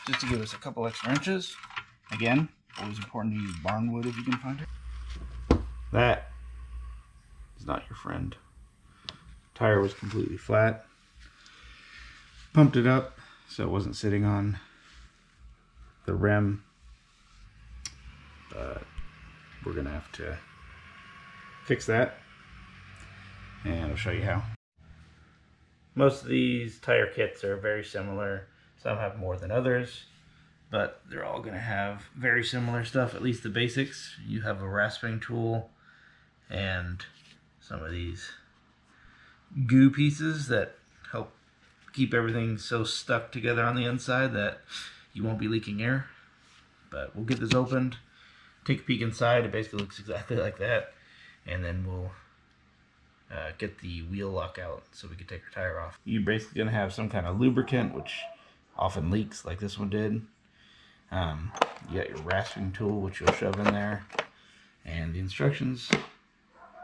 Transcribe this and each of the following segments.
just to give us a couple extra inches. Again, always important to use barn wood if you can find it. That is not your friend. Tire was completely flat. Pumped it up so it wasn't sitting on the rim. But we're gonna have to fix that, and I'll show you how. Most of these tire kits are very similar. Some have more than others, but they're all gonna have very similar stuff, at least the basics. You have a rasping tool and some of these goo pieces that help keep everything so stuck together on the inside that you won't be leaking air. But we'll get this opened, take a peek inside. It basically looks exactly like that, and then we'll get the wheel lock out so we can take our tire off. You're basically gonna have some kind of lubricant, which often leaks like this one did. You got your rasping tool, which you'll shove in there, and the instructions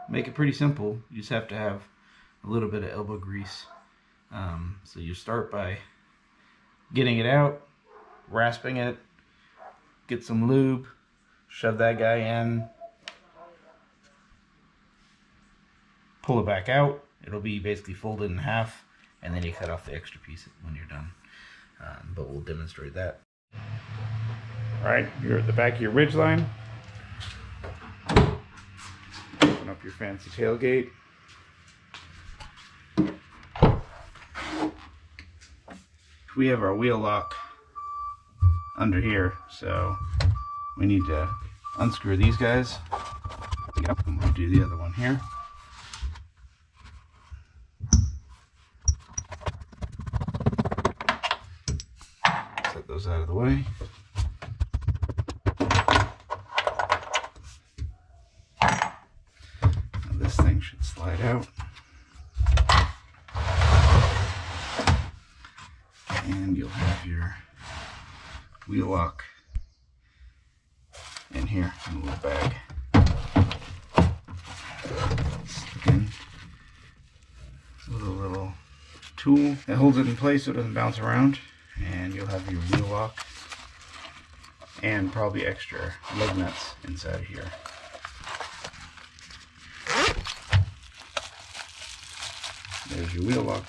make it pretty simple. You just have to have a little bit of elbow grease. So you start by getting it out, rasping it, get some lube, shove that guy in, pull it back out. It'll be basically folded in half, and then you cut off the extra piece when you're done. But we'll demonstrate that. Alright, you're at the back of your Ridgeline. Open up your fancy tailgate. We have our wheel lock under here, so we need to unscrew these guys. Yep, and we'll do the other one here. Set those out of the way. Now this thing should slide out. And you'll have your wheel lock in here in a little bag. Stick in with a little tool that holds it in place so it doesn't bounce around, and you'll have your wheel lock and probably extra lug nuts inside of here. There's your wheel lock.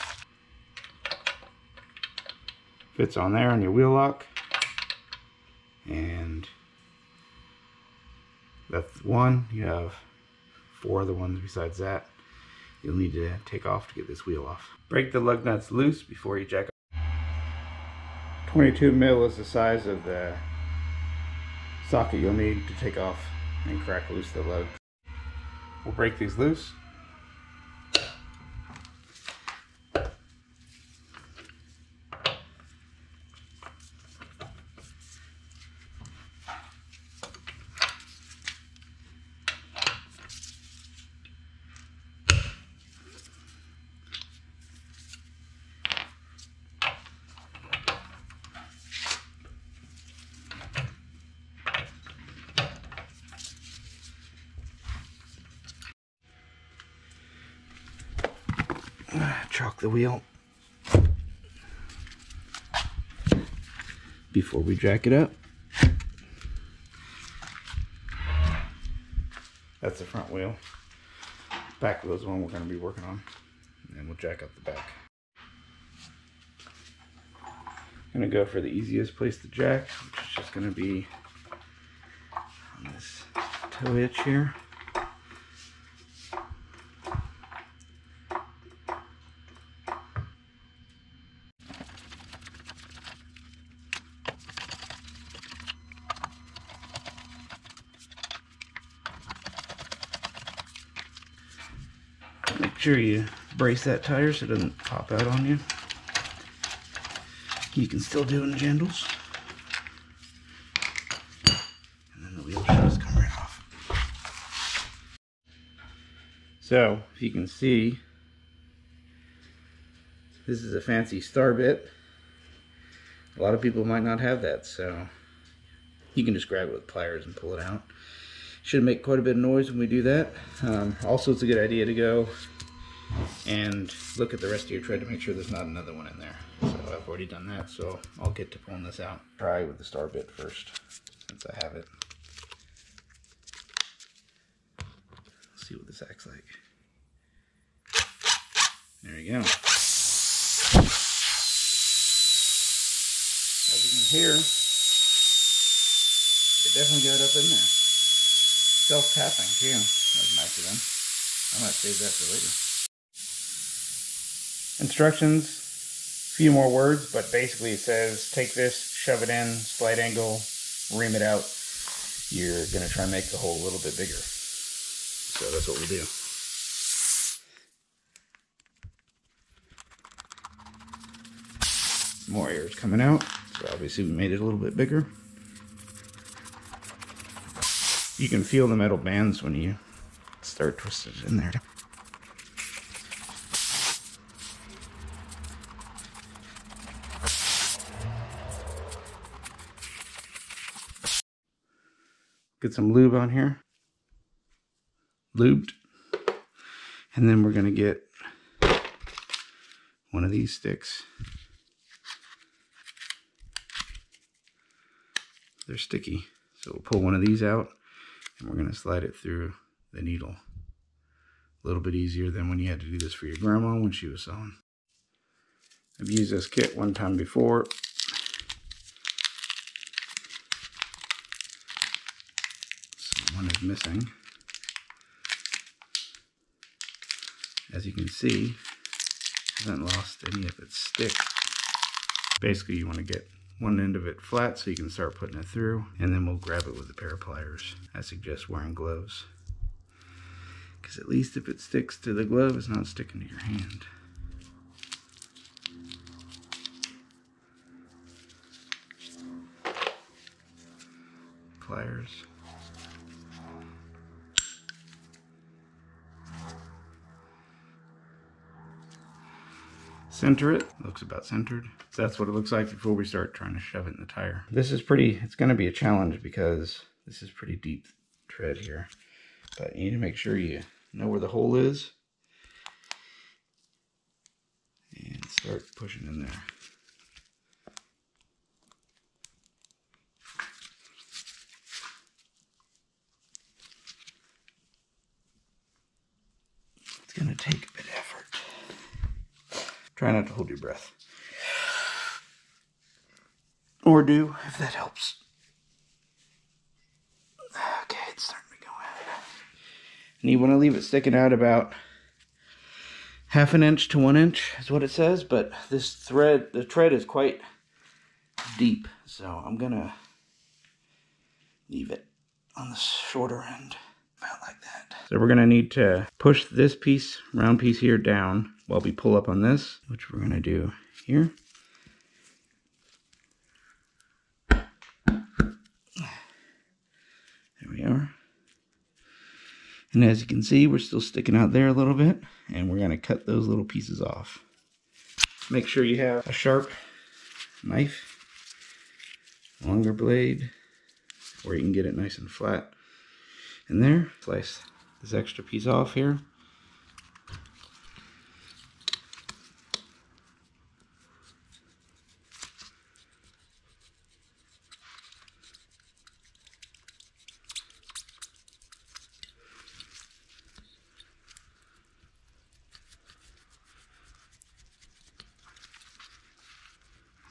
Fits on there on your wheel lock, and that's one. You have 4 other ones besides that you'll need to take off to get this wheel off. Break the lug nuts loose before you jack up. 22 mil is the size of the socket you'll need to take off and crack loose the lugs. We'll break these loose. Chalk the wheel before we jack it up. That's the front wheel. Back wheel is the one we're going to be working on, and then we'll jack up the back. I'm going to go for the easiest place to jack, which is just going to be on this toe hitch here. Make sure you brace that tire so it doesn't pop out on you. You can still do it in jandals. And then the wheel should just come right off. So, if you can see, this is a fancy star bit. A lot of people might not have that, so you can just grab it with pliers and pull it out. Should make quite a bit of noise when we do that. Also, it's a good idea to go and look at the rest of your tread to make sure there's not another one in there. So So I've already done that, so I'll get to pulling this out. Try with the star bit first, since I have it. Let's see what this acts like. There you go. As you can hear, it definitely got up in there. Self-tapping too. That was nice of them. I might save that for later. Instructions, a few more words, but basically it says take this, shove it in, slight angle, ream it out. You're going to try and make the hole a little bit bigger. So that's what we'll do. More air is coming out, so obviously we made it a little bit bigger. You can feel the metal bands when you start twisting it in there. Get some lube on here. Lubed. And then we're going to get one of these sticks. They're sticky. So we'll pull one of these out and we're going to slide it through the needle. A little bit easier than when you had to do this for your grandma when she was sewing. I've used this kit one time before. So one is missing. As you can see, it hasn't lost any of its stick. Basically, you want to get one end of it flat so you can start putting it through, and then we'll grab it with a pair of pliers. I suggest wearing gloves, because at least if it sticks to the glove, it's not sticking to your hand. Pliers. Center it. Looks about centered. So that's what it looks like before we start trying to shove it in the tire. This is it's going to be a challenge because this is pretty deep tread here. But you need to make sure you know where the hole is. And start pushing in there. It's going to take a bit of effort. Try not to hold your breath. Or do, if that helps. Okay, it's starting to go in. And you want to leave it sticking out about 1/2 inch to 1 inch is what it says, but this thread, the tread is quite deep, so I'm going to leave it on the shorter end, about like that. So we're going to need to push this piece, round piece here, down while we pull up on this, which we're going to do here. There we are. And as you can see, we're still sticking out there a little bit, and we're going to cut those little pieces off. Make sure you have a sharp knife, longer blade, where you can get it nice and flat in there. Slice this extra piece off here.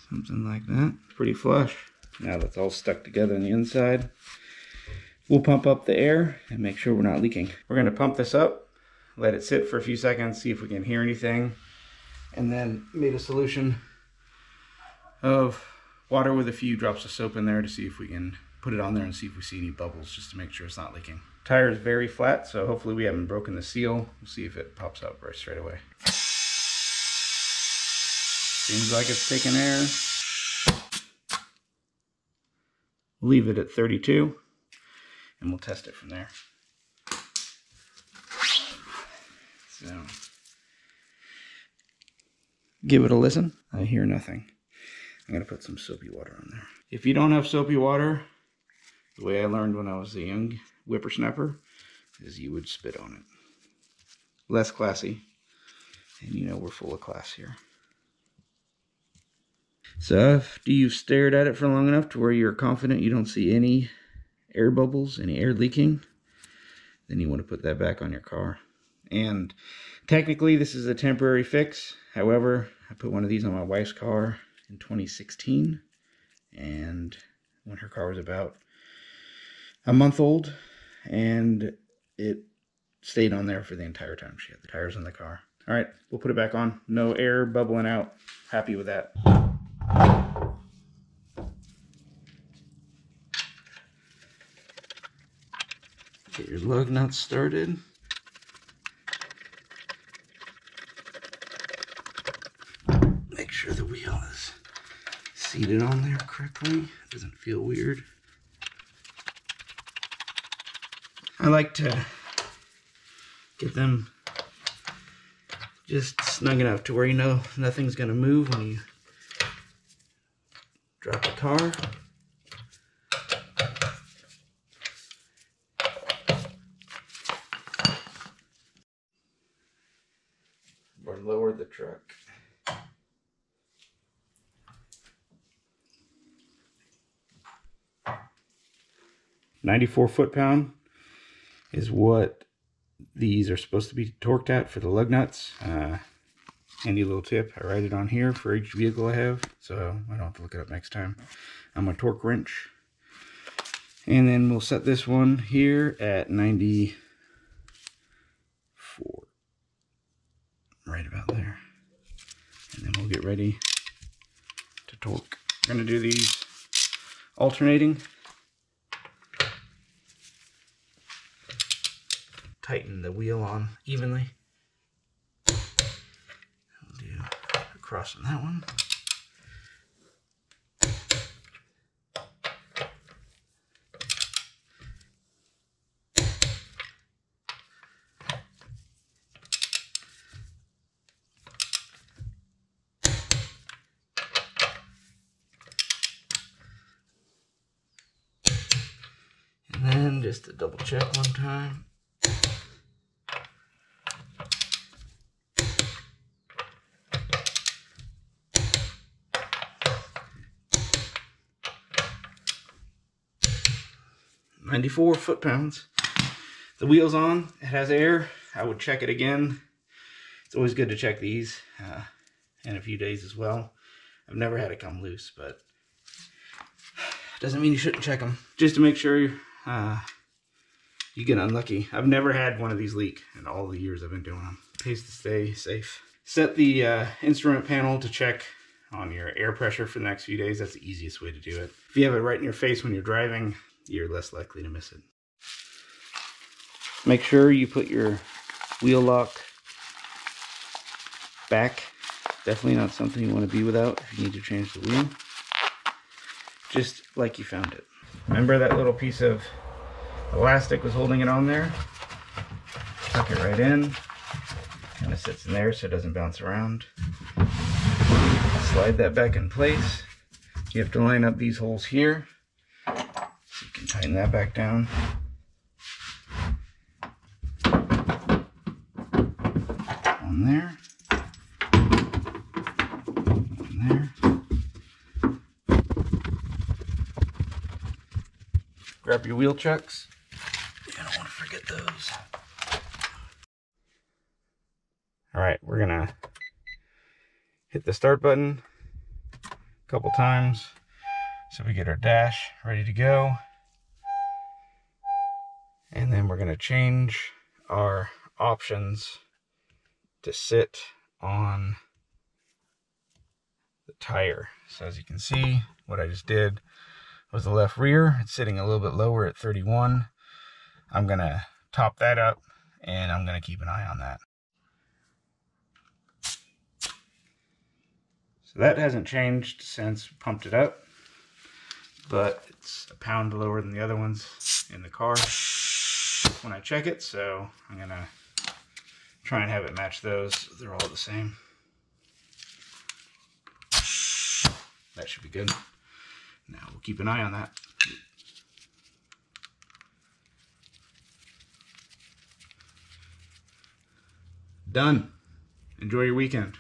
Something like that. Pretty flush. Now that's all stuck together on the inside. We'll pump up the air and make sure we're not leaking. We're going to pump this up, let it sit for a few seconds, see if we can hear anything, and then made a solution of water with a few drops of soap in there to see if we can put it on there and see if we see any bubbles, just to make sure it's not leaking. Tire is very flat, so hopefully we haven't broken the seal. We'll see if it pops up right straight away. Seems like it's taking air. We'll leave it at 32 and we'll test it from there. So, give it a listen. I hear nothing. I'm going to put some soapy water on there. If you don't have soapy water, the way I learned when I was a young whippersnapper is you would spit on it. Less classy. And you know we're full of class here. So after you've stared at it for long enough to where you're confident you don't see any air bubbles, any air leaking, then you want to put that back on your car. And technically this is a temporary fix. However, I put one of these on my wife's car in 2016, and when her car was about a month old, and it stayed on there for the entire time she had the tires in the car. All right, we'll put it back on. No air bubbling out. Happy with that. Get your lug nuts started. Make sure the wheel is seated on there correctly. Doesn't feel weird. I like to get them just snug enough to where you know nothing's going to move when you drop the car. Or lower the truck. .94 foot-pound is what these are supposed to be torqued at for the lug nuts. Handy little tip, I write it on here for each vehicle I have, so I don't have to look it up next time. I'm a torque wrench. And then we'll set this one here at 94. Right about there. And then we'll get ready to torque. We're going to do these alternating. Tighten the wheel on evenly. We'll do across on that one. And then just to double check one time. .94 foot-pounds. The wheel's on, it has air. I would check it again. It's always good to check these in a few days as well. I've never had it come loose, but doesn't mean you shouldn't check them. Just to make sure you get unlucky. I've never had one of these leak in all the years I've been doing them. Pays to stay safe. Set the instrument panel to check on your air pressure for the next few days. That's the easiest way to do it. If you have it right in your face when you're driving, you're less likely to miss it. Make sure you put your wheel lock back. Definitely not something you want to be without if you need to change the wheel. Just like you found it. Remember that little piece of elastic was holding it on there? Tuck it right in. Kind of sits in there so it doesn't bounce around. Slide that back in place. You have to line up these holes here. So you can tighten that back down. On there. On there. Grab your wheel chucks. You don't want to forget those. Alright, we're gonna hit the start button a couple times so we get our dash ready to go. And then we're gonna change our options to sit on the tire. So as you can see, what I just did was the left rear. It's sitting a little bit lower at 31. I'm gonna top that up and I'm gonna keep an eye on that. So that hasn't changed since we pumped it up, but it's a pound lower than the other ones in the car when I check it, so I'm gonna try and have it match those. They're all the same. That should be good. Now we'll keep an eye on that. Done. Enjoy your weekend.